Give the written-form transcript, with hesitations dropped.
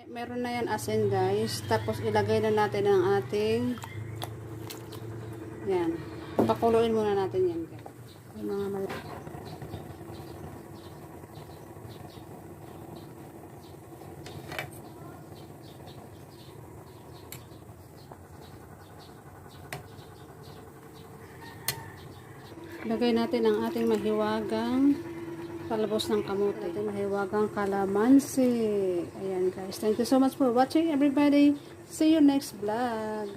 Meron na yan asin guys. Tapos ilagay na natin ang ating yan. Pakuluin muna natin yan guys. Yung mga lagay natin ang ating mahiwagang talbos ng kamote. Ating mahiwagang kalamansi. Ayan guys. Thank you so much for watching everybody. See you next vlog.